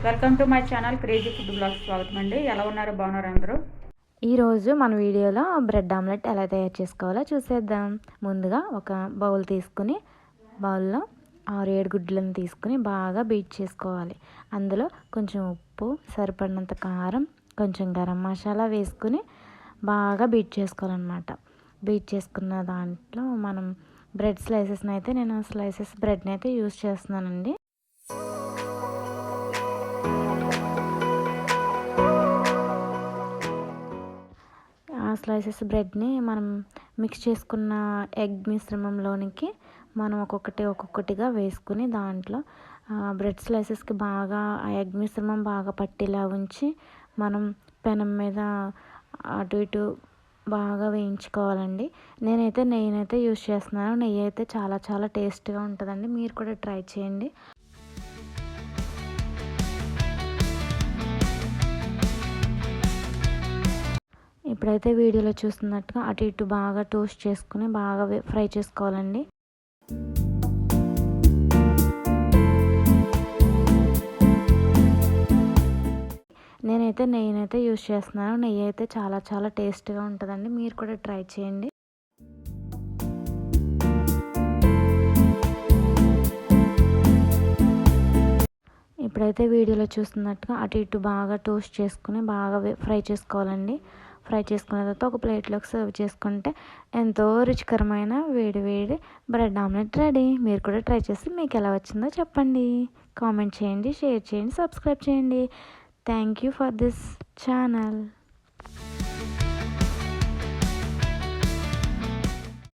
Welcome to my channel crazy food blogs స్వాగతం అండి. ఎలా ఉన్నారు? బాగున్నారు అందరూ? ఈరోజు మన వీడియోలో బ్రెడ్ ఆమ్లెట్ ఎలా తయారు చేసుకోవాలో చూసేద్దాం. ముందుగా ఒక బౌల్ తీసుకుని బౌల్లో 6-7 గుడ్లను తీసుకుని బాగా బీట్ చేసుకోవాలి. అందులో కొంచెం ఉప్పు, సరిపడినంత కారం, కొంచెం గరం మసాలా వేసుకుని బాగా బీట్ చేసుకోవాలన్నమాట. బీట్ చేసుకున్న దాంట్లో మనం బ్రెడ్ స్లైసెస్ని అయితే నేను స్లైసెస్ బ్రెడ్ని అయితే యూజ్ చేస్తున్నానండి. స్లైసెస్ బ్రెడ్ని మనం మిక్స్ చేసుకున్న ఎగ్ మిశ్రమంలోనికి మనం ఒక్కొక్కటిగా వేసుకుని దాంట్లో బ్రెడ్ స్లైసెస్కి బాగా ఆ ఎగ్ మిశ్రమం బాగా పట్టేలా ఉంచి మనం పెనం మీద అటు ఇటు బాగా వేయించుకోవాలండి. నేనైతే నెయ్యినైతే యూజ్ చేస్తున్నాను. నెయ్యి అయితే చాలా చాలా టేస్ట్గా ఉంటుందండి. మీరు కూడా ట్రై చేయండి. ఇప్పుడైతే వీడియోలో చూస్తున్నట్టుగా అటు ఇటు బాగా టోస్ట్ చేసుకుని బాగా ఫ్రై చేసుకోవాలండి. నేనైతే నెయ్యినైతే యూజ్ చేస్తున్నాను. నెయ్యి అయితే చాలా చాలా టేస్ట్గా ఉంటుందండి. మీరు కూడా ట్రై చేయండి. ఇప్పుడైతే వీడియోలో చూస్తున్నట్టుగా అటు ఇటు బాగా టోస్ట్ చేసుకుని బాగా ఫ్రై చేసుకోవాలండి. ఫ్రై చేసుకున్న తర్వాత ఒక ప్లేట్లోకి సర్వ్ చేసుకుంటే ఎంతో రుచికరమైన వేడి వేడి బ్రెడ్ ఆమ్లెట్ రెడీ. మీరు కూడా ట్రై చేసి మీకు ఎలా వచ్చిందో చెప్పండి. కామెంట్ చేయండి, షేర్ చేయండి, సబ్స్క్రైబ్ చేయండి. Thank you for this channel.